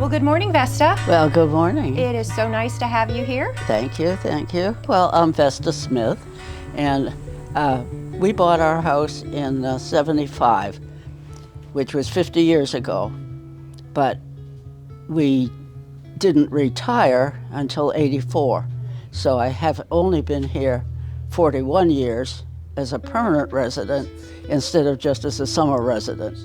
Well, good morning, Vesta. Well, good morning. It is so nice to have you here. Thank you, thank you. Well, I'm Vesta Smith, and we bought our house in 75, which was 50 years ago. But we didn't retire until 84. So I have only been here 41 years as a permanent resident instead of just as a summer resident.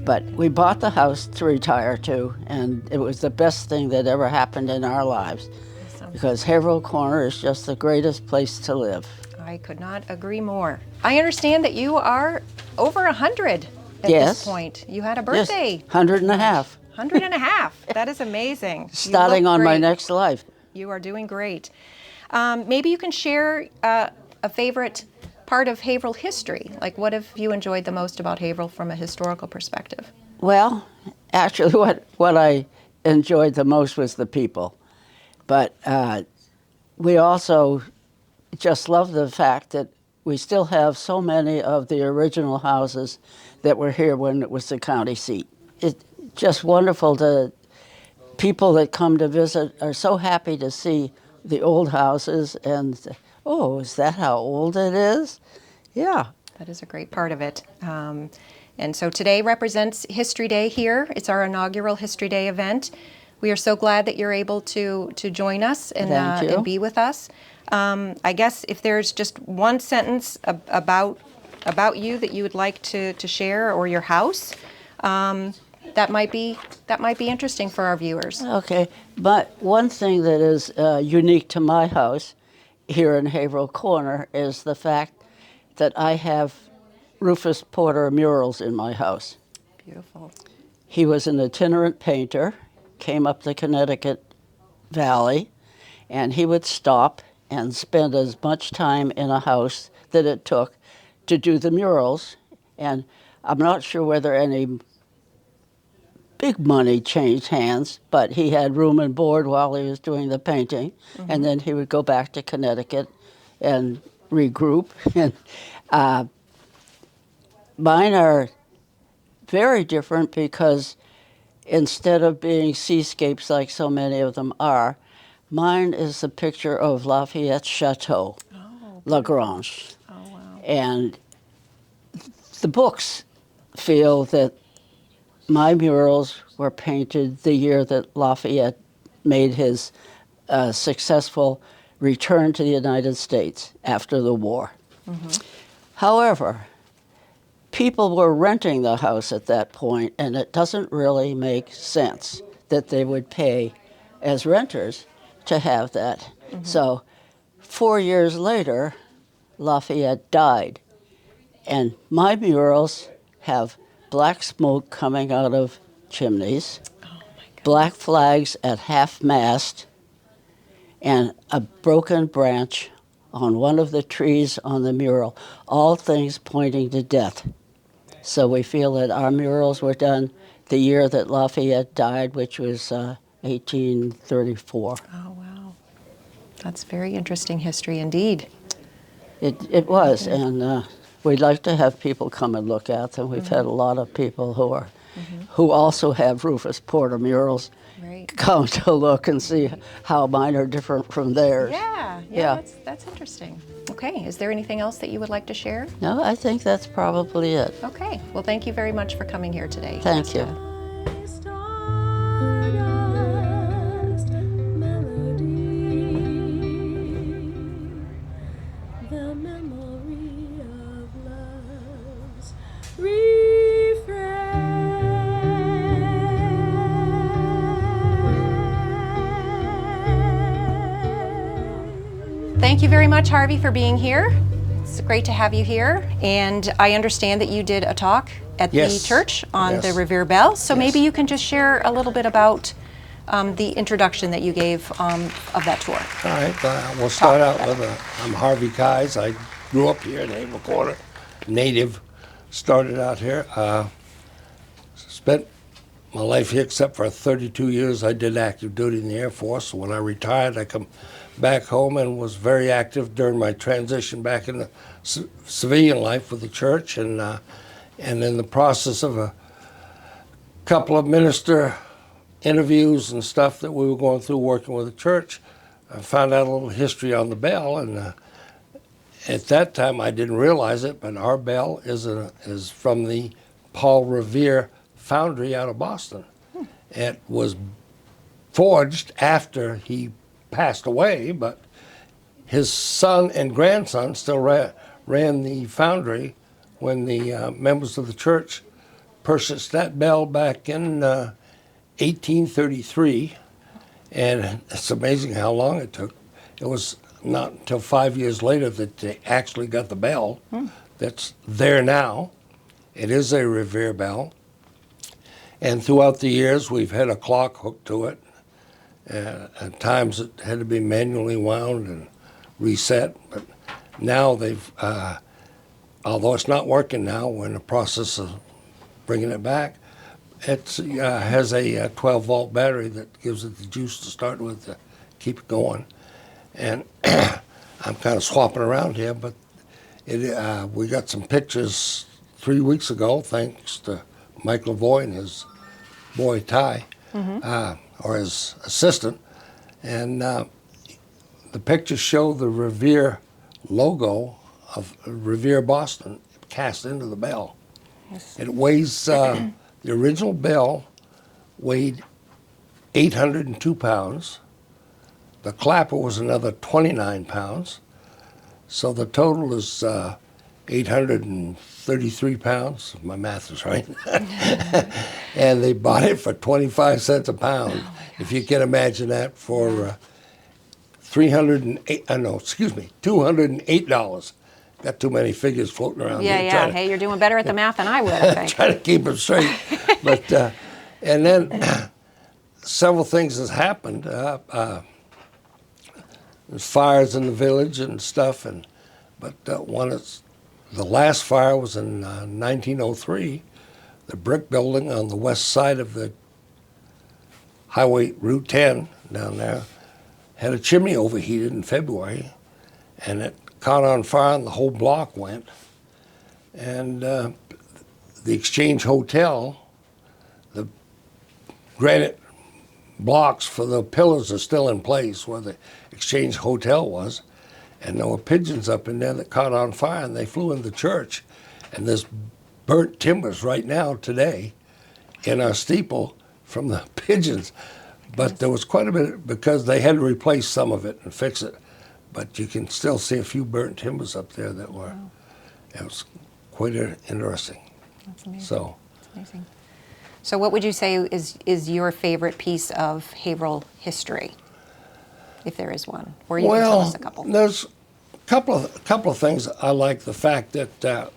But we bought the house to retire to, and it was the best thing that ever happened in our lives. Awesome. Because Haverhill Corner is just the greatest place to live. I could not agree more. I understand that you are over 100 at Yes. this point. You had a birthday. Yes, 100 and a half. 100 and a half. That is amazing. You Starting look on my great. next life. You are doing great. Maybe you can share a favorite part of Haverhill history. Like, what have you enjoyed the most about Haverhill from a historical perspective? Well, actually, what I enjoyed the most was the people. But we also just love the fact that we still have so many of the original houses that were here when it was the county seat. It's just wonderful to people that come to visit are so happy to see the old houses and, oh, is that how old it is? Yeah. That is a great part of it. And so today represents History Day here. It's our inaugural History Day event. We are so glad that you're able to join us and be with us. I guess if there's just one sentence about you that you would like to share, or your house, that might be interesting for our viewers. Okay, but one thing that is unique to my house here in Haverhill Corner is the fact that I have Rufus Porter murals in my house. Beautiful. He was an itinerant painter, came up the Connecticut Valley, and he would stop and spend as much time in a house that it took to do the murals. And I'm not sure whether any big money changed hands, but he had room and board while he was doing the painting, and then he would go back to Connecticut and regroup. And mine are very different because instead of being seascapes like so many of them are, mine is a picture of Lafayette's Chateau, La Grange. Oh, wow. And the books feel that my murals were painted the year that Lafayette made his successful return to the United States after the war. However, people were renting the house at that point, and it doesn't really make sense that they would pay as renters to have that. So 4 years later, Lafayette died, and my murals have black smoke coming out of chimneys, black flags at half-mast, and a broken branch on one of the trees on the mural, all things pointing to death. So we feel that our murals were done the year that Lafayette died, which was 1834. Oh, wow. That's very interesting history indeed. It was, and we'd like to have people come and look at them. We've had a lot of people who also have Rufus Porter murals Right. come to look and see how mine are different from theirs. Yeah. That's interesting. Okay, is there anything else that you would like to share? No, I think that's probably it. Okay, well, thank you very much for coming here today. Thank you. Stardust melody, the memory of love's refrain. Thank you very much, Harvey, for being here. It's great to have you here. And I understand that you did a talk at the church on the Revere Bell. So maybe you can just share a little bit about the introduction that you gave of that tour. All right, we'll start out with I'm Harvey Keyes. I grew up here in Haverhill Corner, native, started out here. Spent my life here except for 32 years. I did active duty in the Air Force. When I retired, I come back home and was very active during my transition back into civilian life with the church, and in the process of a couple of minister interviews and stuff that we were going through working with the church, I found out a little history on the bell, and at that time I didn't realize it, but our bell is from the Paul Revere foundry out of Boston. It was forged after he passed away, but his son and grandson still ran the foundry when the members of the church purchased that bell back in 1833. And it's amazing how long it took. It was not until 5 years later that they actually got the bell that's there now. It is a Revere bell. And throughout the years, we've had a clock hooked to it. At times, it had to be manually wound and reset. But now they've, although it's not working now, we're in the process of bringing it back. It has a 12-volt battery that gives it the juice to start with to keep it going. And I'm kind of swapping around here, but we got some pictures 3 weeks ago, thanks to Mike Lavoie and his boy Ty, or his assistant. And the pictures show the Revere logo of Revere Boston cast into the bell. Yes. It weighs, the original bell weighed 802 pounds. The clapper was another 29 pounds. So the total is 833 pounds, if my math is right. And they bought it for 25 cents a pound. Oh, if you can imagine that, for $208. Got too many figures floating around here. Yeah. Hey, you're doing better at the math than I would, I think. Try to keep them straight. But, and then several things has happened. There's fires in the village and stuff, but the last fire was in 1903. The brick building on the west side of the Highway Route 10 down there had a chimney overheated in February, and it caught on fire and the whole block went. And the Exchange Hotel, the granite blocks for the pillars are still in place where the Exchange Hotel was, and there were pigeons up in there that caught on fire, and they flew into the church. And there's burnt timbers right now today in our steeple from the pigeons. But there was quite a bit, because they had to replace some of it and fix it. But you can still see a few burnt timbers up there that were, it was quite interesting. That's amazing. So, that's amazing. So what would you say is your favorite piece of Haverhill history, if there is one? Or you can tell us a couple. There's a couple of things. I like the fact that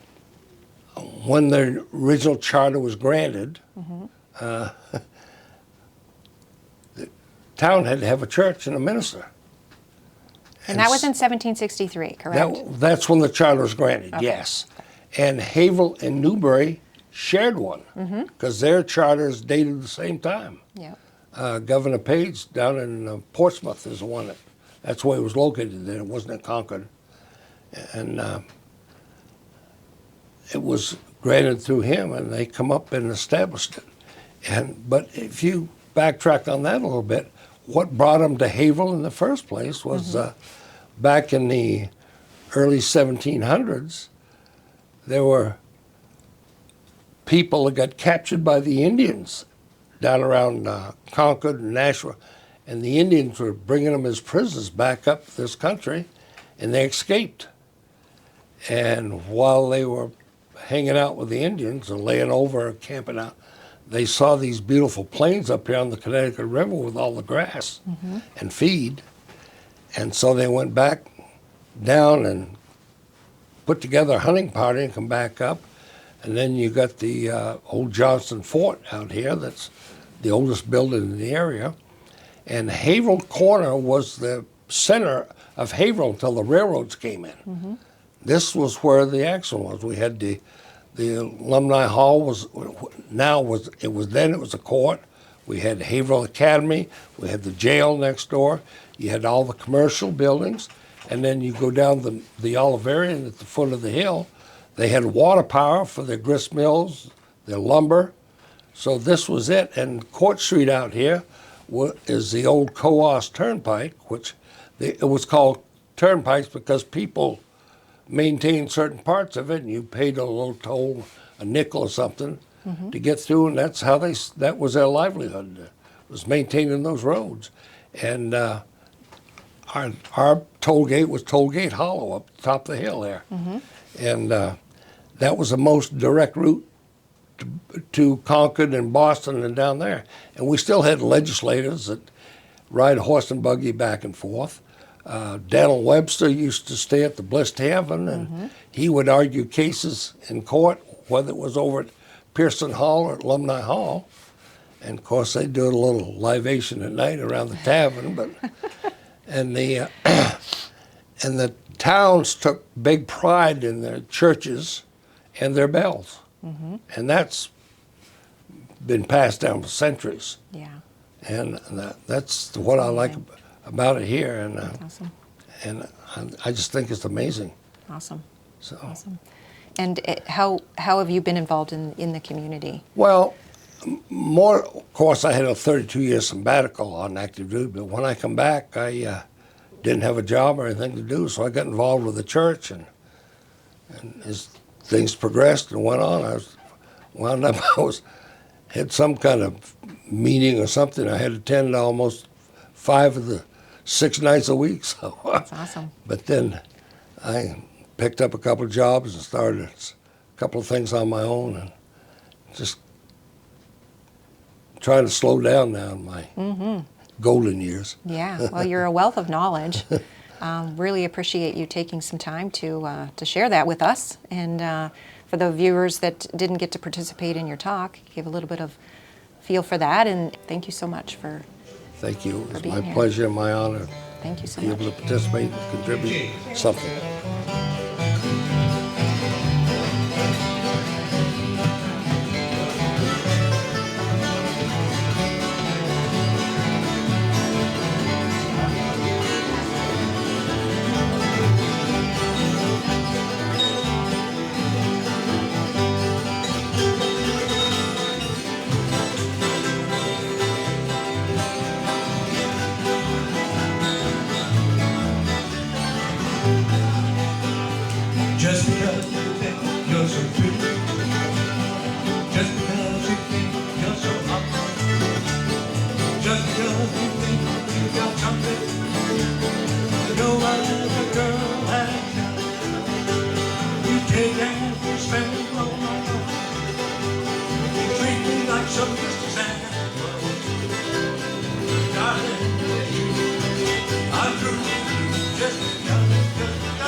when the original charter was granted, the town had to have a church and a minister. And that was in 1763, correct? That's when the charter was granted, okay. Yes. And Haverhill and Newbury shared one, because their charters dated the same time. Yeah. Governor Page down in Portsmouth is the one that's where it was located then. It wasn't in Concord. And it was granted through him, and they come up and established it. But if you backtrack on that a little bit, what brought them to Haverhill in the first place was back in the early 1700s, there were people that got captured by the Indians down around Concord and Nashua, and the Indians were bringing them as prisoners back up this country, and they escaped. And while they were hanging out with the Indians and laying over, camping out, they saw these beautiful plains up here on the Connecticut River with all the grass and feed. And so they went back down and put together a hunting party and come back up. And then you got the old Johnston Fort out here. That's the oldest building in the area. And Haverhill Corner was the center of Haverhill until the railroads came in. This was where the action was. We had the Alumni Hall it was a court. We had Haverhill Academy. We had the jail next door. You had all the commercial buildings. And then you go down the Oliverian at the foot of the hill. They had water power for their grist mills, their lumber. So this was it. And Court Street out here is the old Coos Turnpike, which it was called Turnpikes because people maintained certain parts of it, and you paid a little toll, a nickel or something, to get through, and that's how that was their livelihood, was maintaining those roads. And our toll gate was Toll Gate Hollow up the top of the hill there. And that was the most direct route to Concord and Boston and down there. And we still had legislators that ride horse and buggy back and forth. Daniel Webster used to stay at the Bliss Tavern, and he would argue cases in court, whether it was over at Pearson Hall or at Alumni Hall. And of course, they do a little libation at night around the tavern. But and the towns took big pride in their churches and their bells, and that's been passed down for centuries. Yeah. And that's what I like about it here, and Awesome. and I just think it's amazing. Awesome. So, Awesome. And how have you been involved in the community? well, more, of course, I had a 32-year sabbatical on active duty, but when I come back, I didn't have a job or anything to do, so I got involved with the church, and as things progressed and went on, had some kind of meeting or something. I had to attend almost 5 of the 6 nights a week. So That's awesome. But then I picked up a couple of jobs and started a couple of things on my own, and just trying to slow down now in my golden years. Yeah. Well, you're a wealth of knowledge. Really appreciate you taking some time to share that with us. And for the viewers that didn't get to participate in your talk, give a little bit of feel for that. And thank you so much for. Thank you. It was being my here. pleasure and my honor Thank you so to be much. able to participate and contribute something. Just because you think you're so pretty, just because you think you're so hot, just because you think you got something that no other girl has got. You take and you spend all my life. You treat me like some Mr. Santa Claus. Darling, I'm through just because you think you're so.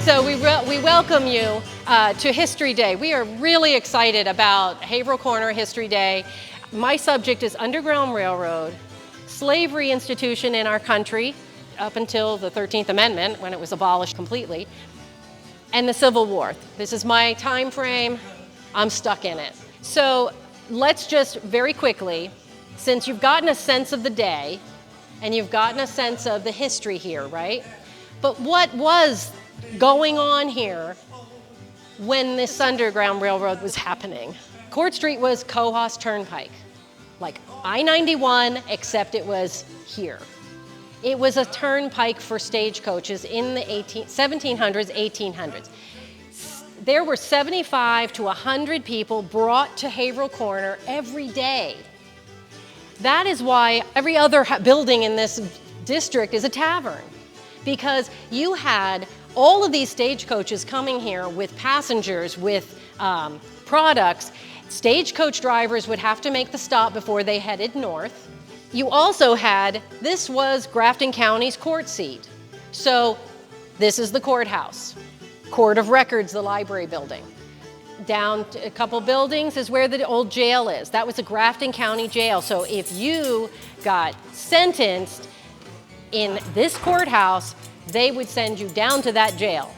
So we welcome you to History Day. We are really excited about Haverhill Corner History Day. My subject is Underground Railroad, slavery institution in our country up until the 13th Amendment when it was abolished completely, and the Civil War. This is my time frame. I'm stuck in it. So let's just very quickly, since you've gotten a sense of the day and you've gotten a sense of the history here, right? But what was going on here when this Underground Railroad was happening? Court Street was Cohos Turnpike, like I-91, except it was here. It was a turnpike for stagecoaches in the 1700s, 1800s. There were 75 to 100 people brought to Haverhill Corner every day. That is why every other building in this district is a tavern, because you had all of these stagecoaches coming here with passengers, with products. Stagecoach drivers would have to make the stop before they headed north. You also had, this was Grafton County's court seat. So this is the courthouse. Court of Records, the library building. Down a couple buildings is where the old jail is. That was a Grafton County jail. So if you got sentenced in this courthouse, they would send you down to that jail.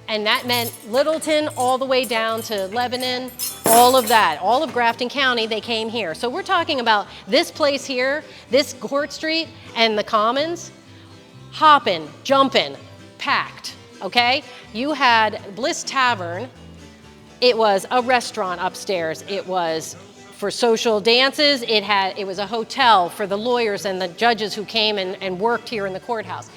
And that meant Littleton all the way down to Lebanon, all of that, all of Grafton County, they came here. So we're talking about this place here, this Court Street and the Commons, hopping, jumping, packed, okay? You had Bliss Tavern. It was a restaurant upstairs. It was for social dances. It was a hotel for the lawyers and the judges who came and worked here in the courthouse.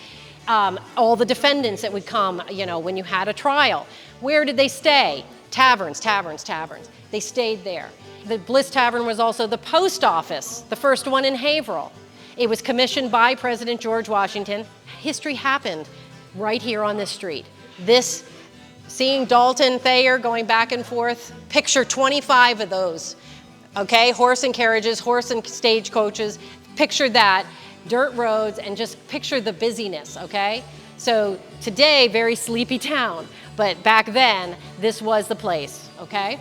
All the defendants that would come, you know, when you had a trial. Where did they stay? Taverns, taverns, taverns. They stayed there. The Bliss Tavern was also the post office, the first one in Haverhill. It was commissioned by President George Washington. History happened right here on this street. Seeing Dalton, Thayer going back and forth, picture 25 of those, okay? Horse and carriages, horse and stagecoaches, picture that. Dirt roads, and just picture the busyness, okay? So today, very sleepy town, but back then, this was the place, okay?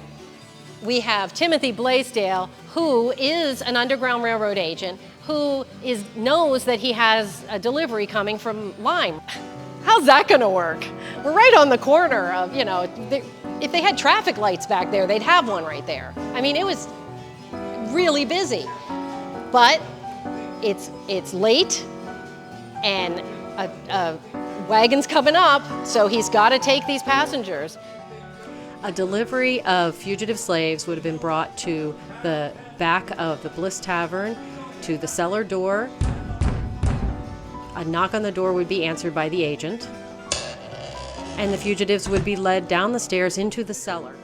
We have Timothy Blaisdell, who is an Underground Railroad agent, who knows that he has a delivery coming from Lyme. How's that gonna work? We're right on the corner of, you know, if they had traffic lights back there, they'd have one right there. I mean, it was really busy, but it's late, and a wagon's coming up, so he's got to take these passengers. A delivery of fugitive slaves would have been brought to the back of the Bliss Tavern, to the cellar door. A knock on the door would be answered by the agent, and the fugitives would be led down the stairs into the cellar.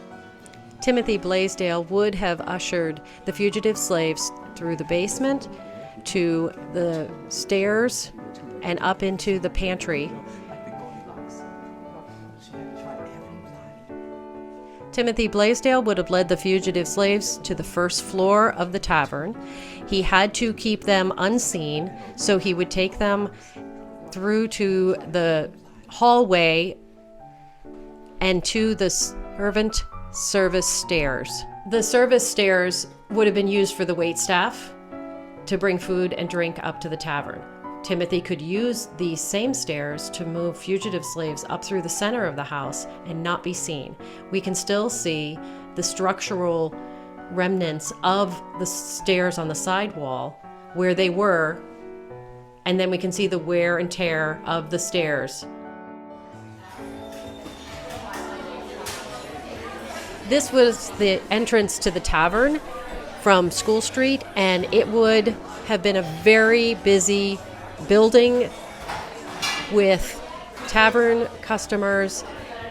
Timothy Blaisdell would have ushered the fugitive slaves through the basement to the stairs and up into the pantry. Timothy Blaisdell would have led the fugitive slaves to the first floor of the tavern. He had to keep them unseen, so he would take them through to the hallway and to the servant service stairs. The service stairs would have been used for the waitstaff to bring food and drink up to the tavern. Timothy could use these same stairs to move fugitive slaves up through the center of the house and not be seen. We can still see the structural remnants of the stairs on the side wall where they were, and then we can see the wear and tear of the stairs. This was the entrance to the tavern from School Street, and it would have been a very busy building with tavern customers,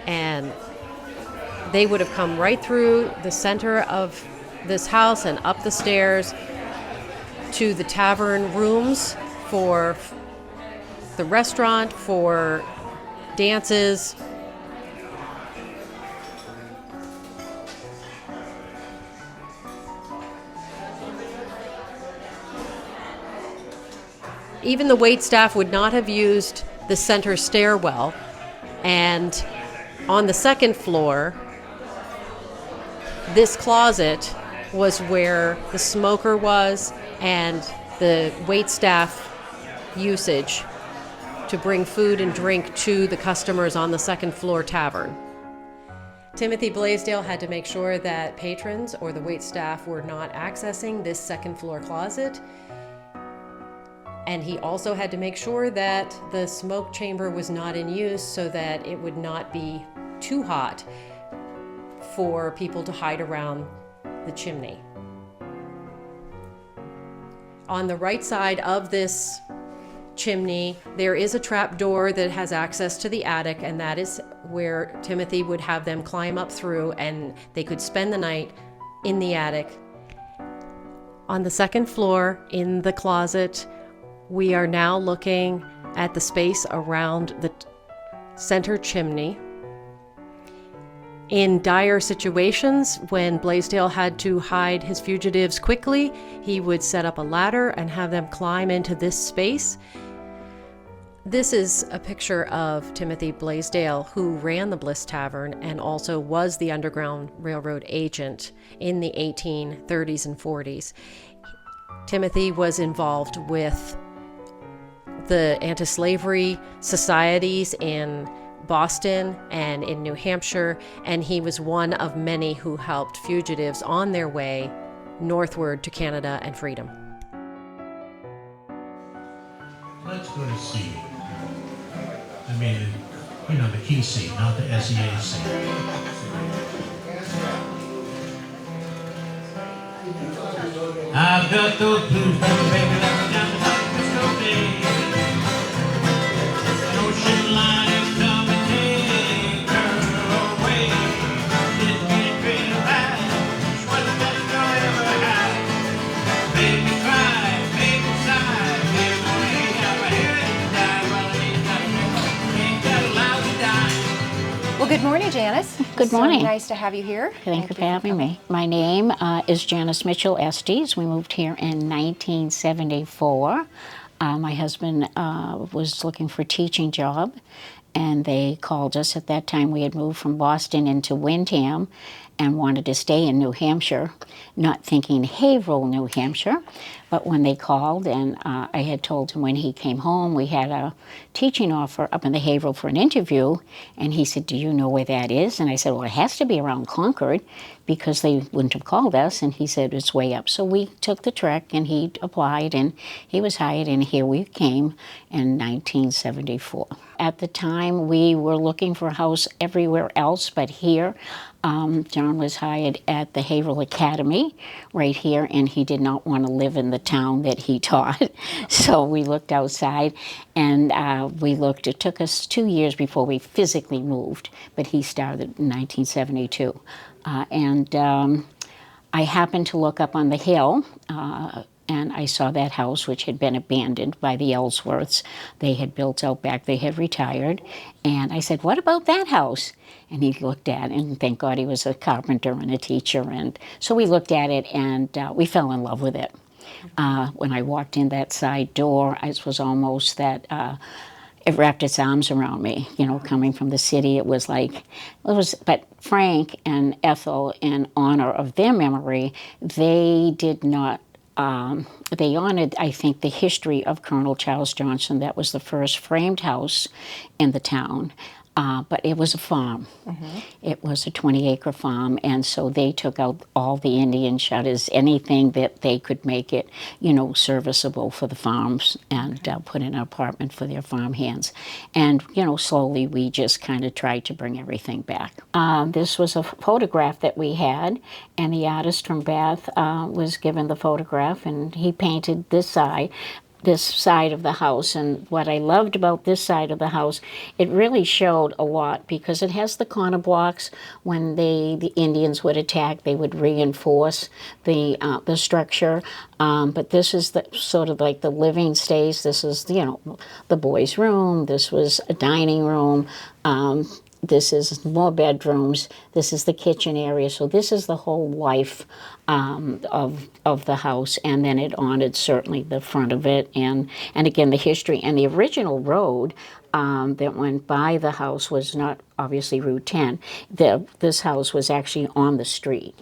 and they would have come right through the center of this house and up the stairs to the tavern rooms for the restaurant, for dances. Even the waitstaff would not have used the center stairwell, and on the second floor, this closet was where the smoker was and the waitstaff usage to bring food and drink to the customers on the second floor tavern. Timothy Blaisdell had to make sure that patrons or the waitstaff were not accessing this second floor closet. And he also had to make sure that the smoke chamber was not in use so that it would not be too hot for people to hide around the chimney. On the right side of this chimney, there is a trap door that has access to the attic, and that is where Timothy would have them climb up through, and they could spend the night in the attic. On the second floor, in the closet, we are now looking at the space around the center chimney. In dire situations, when Blaisdell had to hide his fugitives quickly, he would set up a ladder and have them climb into this space. This is a picture of Timothy Blaisdell, who ran the Bliss Tavern and also was the Underground Railroad agent in the 1830s and 40s. Timothy was involved with the anti-slavery societies in Boston and in New Hampshire, and he was one of many who helped fugitives on their way northward to Canada and freedom. Let's go to C. I mean, you know, the key C, not the SEAC. I've got those blues, baby, let me down the San Francisco Bay. An ocean line is come and take her away. Didn't get pretty bad, she was the best girl I ever had. Made me cry, made me sigh, made me ain't got my hair to dye. Well, I ain't got a lousy dime. Well, good morning, Janice. Good morning. So nice to have you here. Thank you for having me. My name is Janice Mitchell Estes. We moved here in 1974. My husband was looking for a teaching job, and they called us. At that time, we had moved from Boston into Windham and wanted to stay in New Hampshire, not thinking Haverhill, New Hampshire. But when they called, and I had told him when he came home, we had a teaching offer up in the Haverhill for an interview, and he said, "Do you know where that is?" And I said, "Well, it has to be around Concord, because they wouldn't have called us." And he said, "It's way up." So we took the trek, and he applied, and he was hired, and here we came in 1974. At the time, we were looking for a house everywhere else but here. John was hired at the Haverhill Academy right here, and he did not want to live in the town that he taught. So we looked outside, and we looked. It took us 2 years before we physically moved, but he started in 1972. I happened to look up on the hill, and I saw that house, which had been abandoned by the Ellsworths. They had built out back, they had retired. And I said, "What about that house?" And he looked at it, and thank God he was a carpenter and a teacher. And so we looked at it, and we fell in love with it. When I walked in that side door, it was almost that it wrapped its arms around me. You know, coming from the city, it was like, but Frank and Ethel, in honor of their memory, they did not, they honored, I think, the history of Colonel Charles Johnson. That was the first framed house in the town. But it was a farm. Mm-hmm. It was a 20-acre farm, and so they took out all the Indian shutters, anything that they could make it, you know, serviceable for the farms, and put in an apartment for their farm hands. And, you know, slowly we just kind of tried to bring everything back. This was a photograph that we had, and the artist from Bath was given the photograph, and he painted this side of the house. And what I loved about this side of the house, it really showed a lot, because it has the corner blocks. When the Indians would attack, they would reinforce the structure. But this is the sort of like the living space. This is, you know, the boys' room. This was a dining room. This is more bedrooms. This is the kitchen area. So this is the whole life of the house, and then it honored certainly the front of it, and again the history. And the original road that went by the house was not obviously Route 10. This house was actually on the street.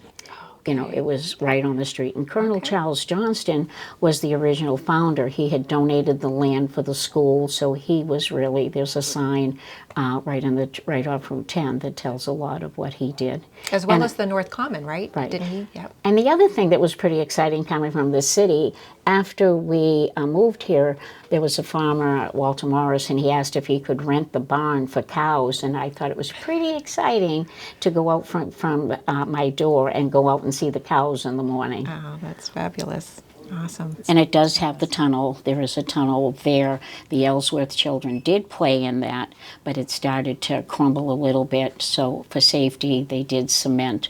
You know, it was right on the street. And Colonel Charles Johnston was the original founder. He had donated the land for the school, so he was really, there's a sign right off Route 10 that tells a lot of what he did. As well as the North Common, right? Right. Didn't he? Yep. And the other thing that was pretty exciting coming from the city, after we moved here, there was a farmer, Walter Morris, and he asked if he could rent the barn for cows, and I thought it was pretty exciting to go out from my door and go out and see the cows in the morning. Oh, that's fabulous. Awesome. And it does have the tunnel. There is a tunnel there. The Ellsworth children did play in that, but it started to crumble a little bit. So for safety, they did cement.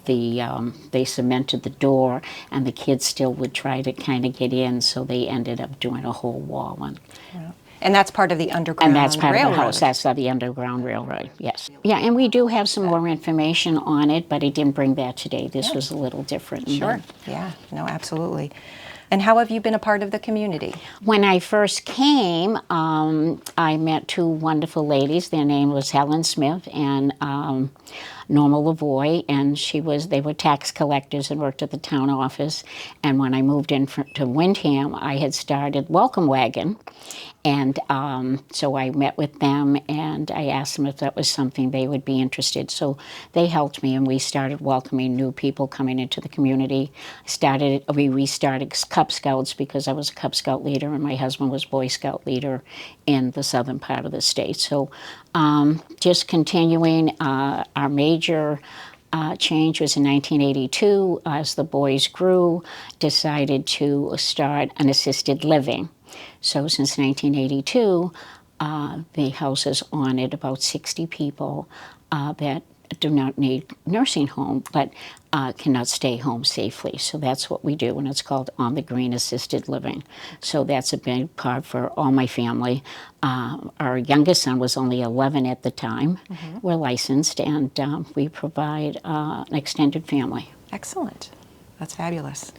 They cemented the door, and the kids still would try to kind of get in. So they ended up doing a whole wall. And that's part of the Underground Railroad. And that's part of the house. That's the Underground Railroad, yes. Yeah, and we do have some more information on it, but I didn't bring that today. This was a little different. Sure. Yeah, no, absolutely. And how have you been a part of the community? When I first came, I met two wonderful ladies. Their name was Helen Smith and Norma Lavoie, and they were tax collectors and worked at the town office. And when I moved in to Windham, I had started Welcome Wagon. And so I met with them and I asked them if that was something they would be interested. So they helped me and we started welcoming new people coming into the community. We restarted Cub Scouts because I was a Cub Scout leader and my husband was Boy Scout leader in the southern part of the state. So just continuing, our major change was in 1982 as the boys grew, decided to start an assisted living. So since 1982, the house has honored about 60 people that do not need nursing home, but cannot stay home safely. So that's what we do, and it's called On the Green Assisted Living. So that's a big part for all my family. Our youngest son was only 11 at the time. We're licensed, and we provide an extended family. Excellent. That's fabulous.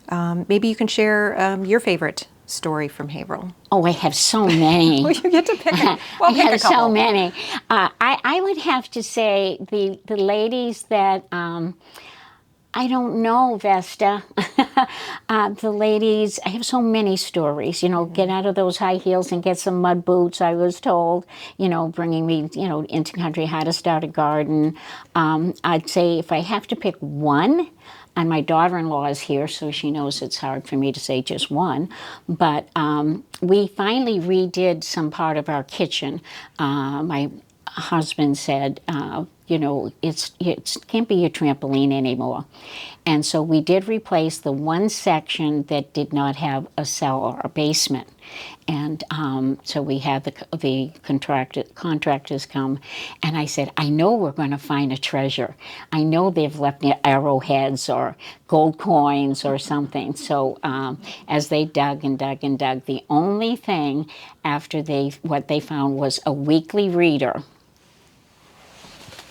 Maybe you can share your favorite story from Haverhill. Oh, I have so many. Well, you get to pick. Well, I pick a have couple. so many. I would have to say the ladies that I don't know, Vesta. The ladies, I have so many stories. You know, get out of those high heels and get some mud boots. I was told, you know, bringing me, you know, into country, how to start a garden. I'd say if I have to pick one. And my daughter-in-law is here, so she knows it's hard for me to say just one. But we finally redid some part of our kitchen. My husband said, you know, it can't be a trampoline anymore. And so we did replace the one section that did not have a cellar or basement. And so we had the contractors come, and I said, I know we're going to find a treasure. I know they've left arrowheads or gold coins or something. So as they dug and dug and dug, the only thing after what they found was a weekly reader.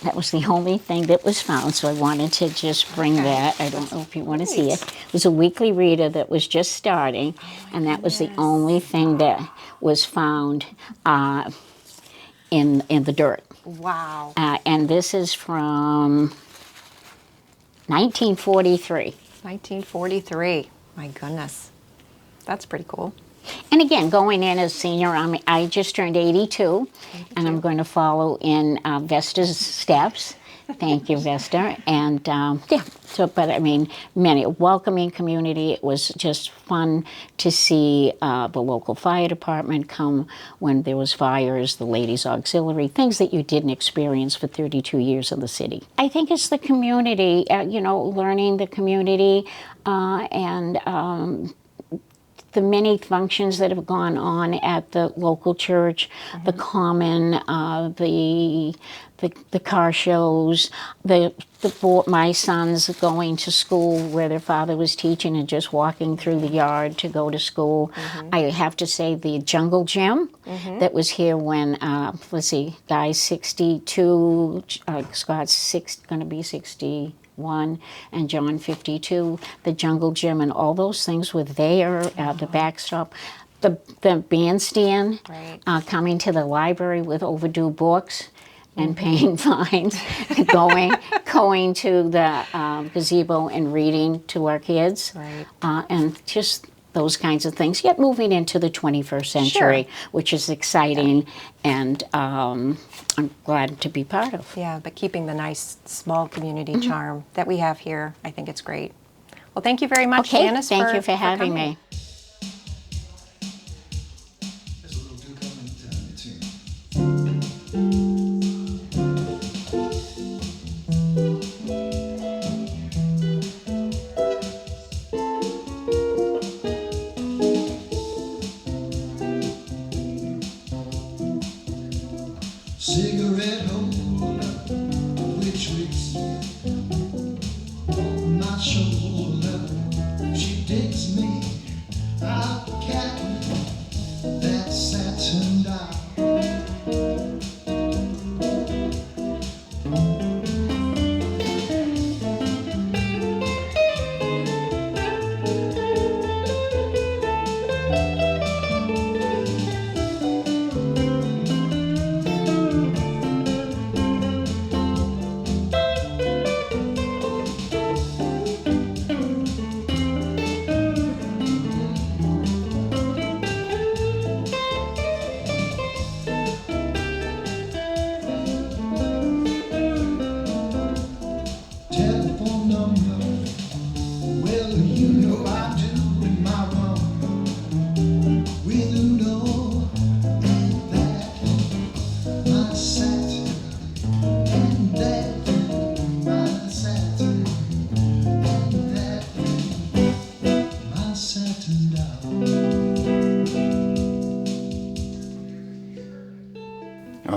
That was the only thing that was found, so I wanted to just bring that. I don't know if you want to see it. It was a weekly reader that was just starting, and that was the only thing that was found in the dirt. Wow. And this is from 1943. 1943. My goodness. That's pretty cool. And again, going in as senior, I just turned 82, and I'm going to follow in Vesta's steps. Thank you, Vesta. And yeah, so, but I mean, many, welcoming community. It was just fun to see the local fire department come when there was fires, the ladies auxiliary, things that you didn't experience for 32 years in the city. I think it's the community, you know, learning the community and the many functions that have gone on at the local church, the common, the car shows, my sons going to school where their father was teaching and just walking through the yard to go to school. I have to say the jungle gym that was here when, let's see, Guy's 62, Scott's going to be 60. And John 52, the jungle gym, and all those things were there. The backstop, the bandstand, coming to the library with overdue books and paying fines, going to the gazebo and reading to our kids, and just those kinds of things, yet moving into the 21st century, which is exciting, and I'm glad to be part of. Yeah, but keeping the nice, small community charm that we have here, I think it's great. Well, thank you very much, Janice, thank you for having me. There's a little dude coming down the tune. Cigarette holder, which weeks on my shoulder, she digs me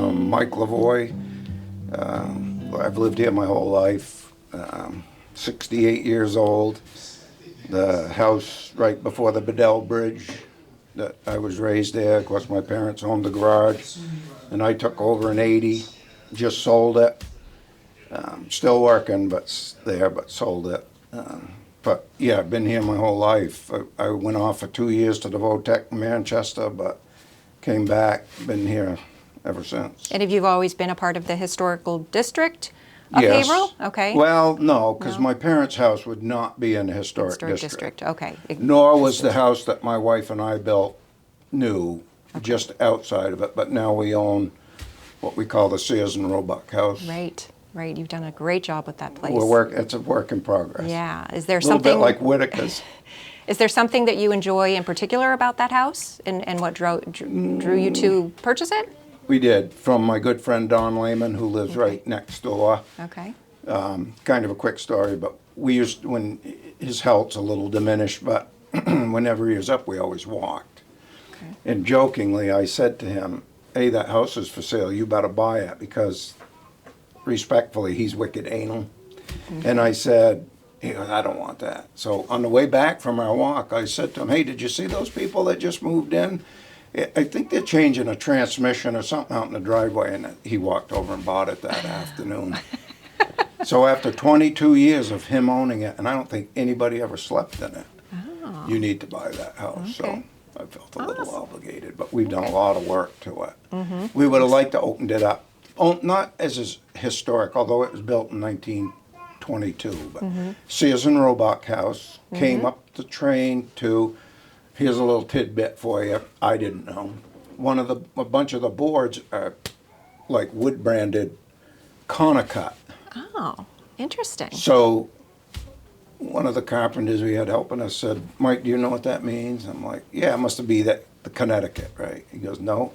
Mike Lavoie. I've lived here my whole life. 68 years old. The house right before the Bedell Bridge that I was raised there. Of course, my parents owned the garage, and I took over in '80. Just sold it. Still working, but sold it. But yeah, I've been here my whole life. I went off for 2 years to the Votech in Manchester, but came back. Been here ever since. And have you always been a part of the historical district of Yes. Haverhill? Okay. Well, no, because No? my parents' house would not be in the historic district. Okay. Nor was the house that my wife and I built new, just outside of it. But now we own what we call the Sears and Roebuck house. Right. Right. You've done a great job with that place. It's a work in progress. Yeah. Is there A little bit something like Whitaker's. Is there something that you enjoy in particular about that house, and what drew you to purchase it? We did, from my good friend Don Lehman, who lives right next door. Okay. Kind of a quick story, but we used, when his health's a little diminished, but whenever he was up, we always walked. Okay. And jokingly, I said to him, hey, that house is for sale, you better buy it, because respectfully, he's wicked anal. And I said, he goes, I don't want that. So on the way back from our walk, I said to him, hey, did you see those people that just moved in? I think they're changing a transmission or something out in the driveway, and he walked over and bought it that afternoon. So after 22 years of him owning it, and I don't think anybody ever slept in it, you need to buy that house. Okay. So I felt a little obligated, but we've done a lot of work to it. We would have liked to opened it up, not as historic, although it was built in 1922, but Sears and Roebuck house, came up the train to, here's a little tidbit for you, I didn't know. A bunch of the boards are like wood branded Conacut. Oh, interesting. So one of the carpenters we had helping us said, Mike, do you know what that means? I'm like, yeah, it must be the Connecticut, right? He goes, no.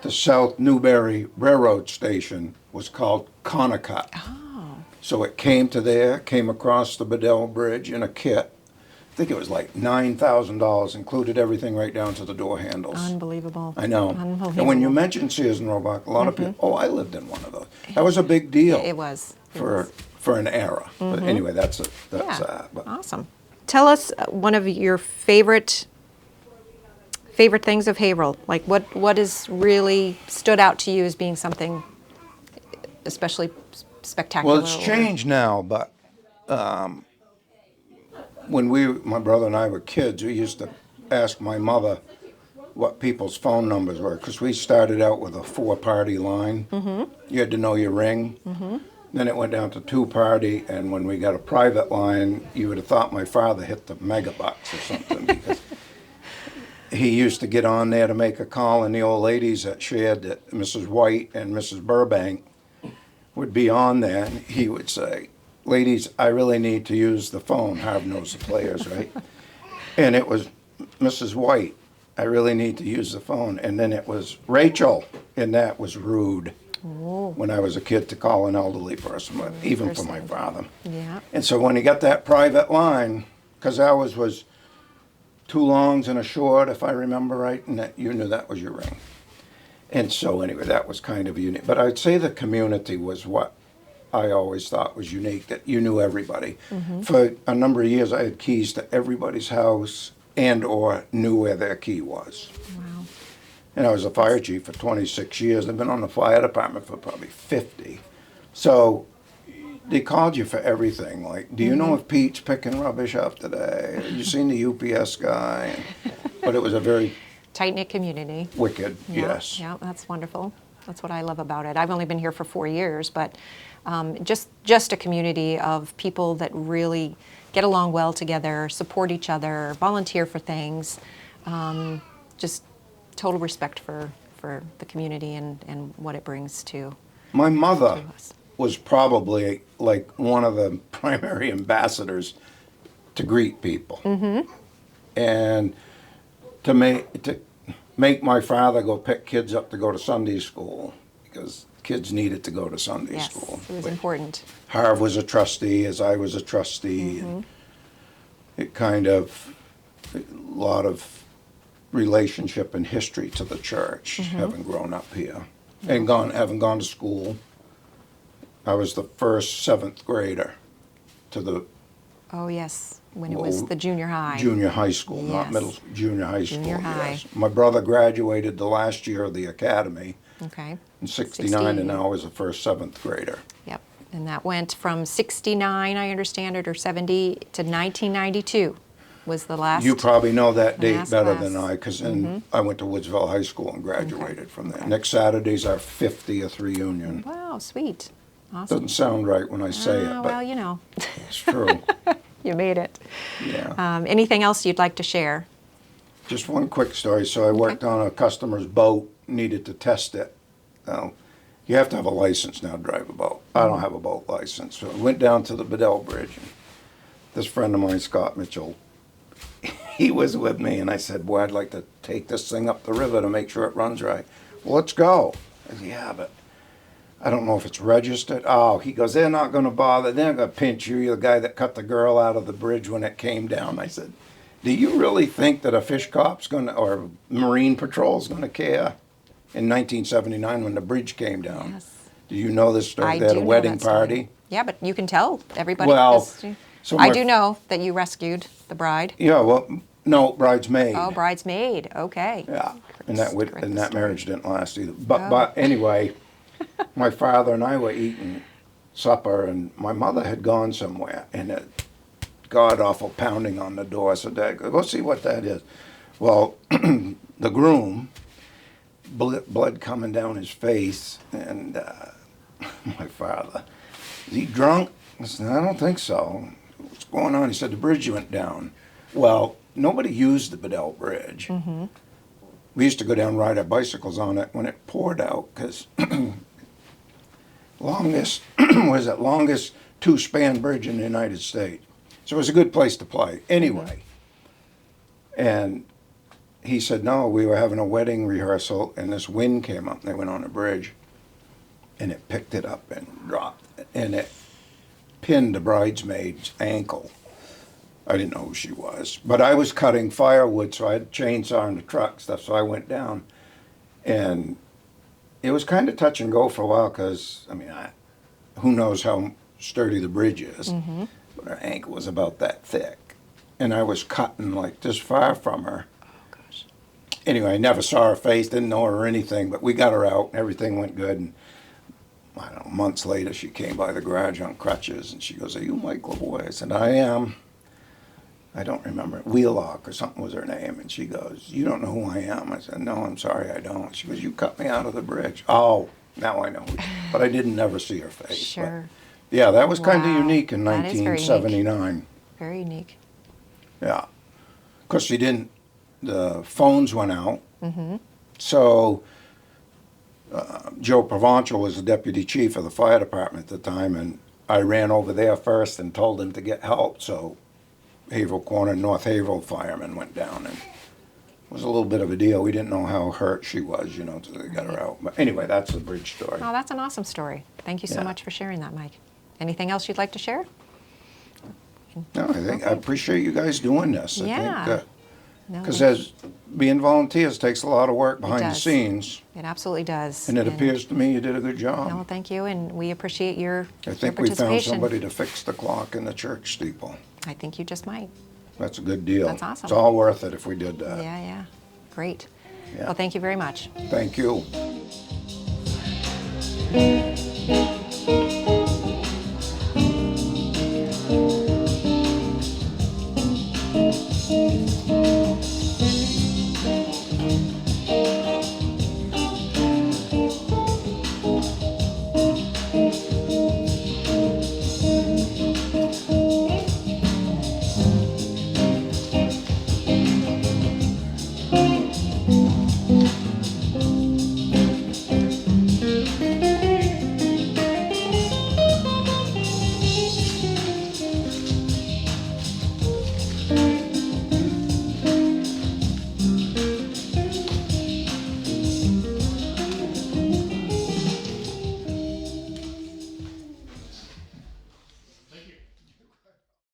The South Newbury Railroad Station was called Conacut. Oh. So it came to there, came across the Bedell Bridge in a kit. I think it was like $9,000, included everything right down to the door handles. Unbelievable. I know. Unbelievable. And when you mention Sears and Roebuck, a lot of people, oh, I lived in one of those. That was a big deal. It was. For an era. But anyway, that's that. But Awesome. Tell us one of your favorite things of Haverhill. Like what has really stood out to you as being something especially spectacular? Well, it's changed now, but when my brother and I were kids, we used to ask my mother what people's phone numbers were, because we started out with a 4-party line. You had to know your ring. Then it went down to 2-party, and when we got a private line, you would have thought my father hit the megabucks or something, because he used to get on there to make a call, and the old ladies that shared that Mrs. White and Mrs. Burbank would be on there, and he would say, ladies, I really need to use the phone. Harv knows the players, right? And it was Mrs. White, I really need to use the phone. And then it was Rachel, and that was rude. When I was a kid to call an elderly person, but even for my father. Yeah. And so when he got that private line, because ours was 2 longs and a short, if I remember right, and that you knew that was your ring. And so anyway, that was kind of unique. But I'd say the community was what I always thought was unique, that you knew everybody. For a number of years, I had keys to everybody's house and or knew where their key was. Wow. And I was a fire chief for 26 years. I've been on the fire department for probably 50. So they called you for everything. Like, do you know if Pete's picking rubbish up today? Have you seen the UPS guy? But it was a very Tight-knit community. wicked, Yeah, yes. Yeah, that's wonderful. That's what I love about it. I've only been here for 4 years, but just a community of people that really get along well together, support each other, volunteer for things, just total respect for the community and what it brings to My mother us. was probably like one of the primary ambassadors to greet people. And to make my father go pick kids up to go to Sunday school, because kids needed to go to Sunday Yes, school. it was important. Harv was a trustee, as I was a trustee, and it kind of, a lot of relationship and history to the church, having grown up here. and haven't gone to school. I was the first 7th grader to the Oh, yes, when it was the junior high. junior high school, not Yes. middle, junior high school. Junior high. Yes. My brother graduated the last year of the academy Okay. in '69, and now is the first 7th grader. Yep. And that went from 69, I understand it, or 70 to 1992 was the last. You probably know that date last better class. than I, because I went to Woodsville High School and graduated from there. Next Saturday's our 50th reunion. Wow, sweet. Awesome. Doesn't sound right when I say it, Well, but you know, it's true. you made it. Yeah. Anything else you'd like to share? Just one quick story. So I worked on a customer's boat, needed to test it. Now, you have to have a license now to drive a boat. I don't have a boat license. So I went down to the Bedell Bridge. And this friend of mine, Scott Mitchell, he was with me, and I said, boy, I'd like to take this thing up the river to make sure it runs right. Well, let's go. I said, yeah, but I don't know if it's registered. Oh, he goes, they're not going to bother. They're going to pinch you. You're the guy that cut the girl out of the bridge when it came down. I said, do you really think that a fish cop's going to, or Marine Patrol's going to care? In 1979 when the bridge came down. Yes. Do you know this story? I They had do a know wedding that story. party. Yeah, but you can tell everybody. Well, 'cause so I my- do know that you rescued the bride. Yeah, well, no, bridesmaid. Oh, bridesmaid. Okay. Yeah, and that Great and that story. marriage didn't last either. But Oh. but anyway, my father and I were eating supper, and my mother had gone somewhere, and a god awful pounding on the door. So Dad, go see what that is. Well, the groom, blood coming down his face, and my father, is he drunk? I said, I don't think so. What's going on? He said, the bridge went down. Well, nobody used the Bedell Bridge. Mm-hmm. We used to go down and ride our bicycles on it when it poured out, because longest was it longest two-span bridge in the United States. So it was a good place to play. Anyway, and he said, no, we were having a wedding rehearsal, and this wind came up, and they went on the bridge, and it picked it up and dropped it, and it pinned the bridesmaid's ankle. I didn't know who she was, but I was cutting firewood, so I had a chainsaw in the truck stuff, so I went down, and it was kind of touch and go for a while, because, I mean, who knows how sturdy the bridge is, but her ankle was about that thick, and I was cutting like this far from her. Anyway, I never saw her face, didn't know her or anything, but we got her out, and everything went good, and I don't know, months later, she came by the garage on crutches, and she goes, are you Mike LaVoy? I said, I am. I don't remember, Wheelock or something was her name, and she goes, you don't know who I am? I said, no, I'm sorry, I don't. She goes, you cut me out of the bridge. Oh, now I know. But I didn't never see her face. Sure. But yeah, that was kind of Wow. unique in That is very unique. 1979. Very unique. Yeah. Because she didn't, the phones went out. Mm-hmm. So Joe Provencal was the deputy chief of the fire department at the time, and I ran over there first and told him to get help. So Haverhill Corner, North Haverhill firemen went down, and it was a little bit of a deal. We didn't know how hurt she was, you know, until they got her out. But anyway, that's the bridge story. Oh, that's an awesome story. Thank you so Yeah. much for sharing that, Mike. Anything else you'd like to share? No, I think I appreciate you guys doing this. Yeah. I think No, because thank as being volunteers takes a lot of work behind the does. scenes, It absolutely does. and it appears to me you did a good job. No, thank you, and we appreciate your I think your we found participation. somebody to fix the clock in the church steeple. I think you just might. That's a good deal. That's awesome. It's all worth it if we did that. Yeah, yeah. Great. Yeah. Well, thank you very much. Thank you.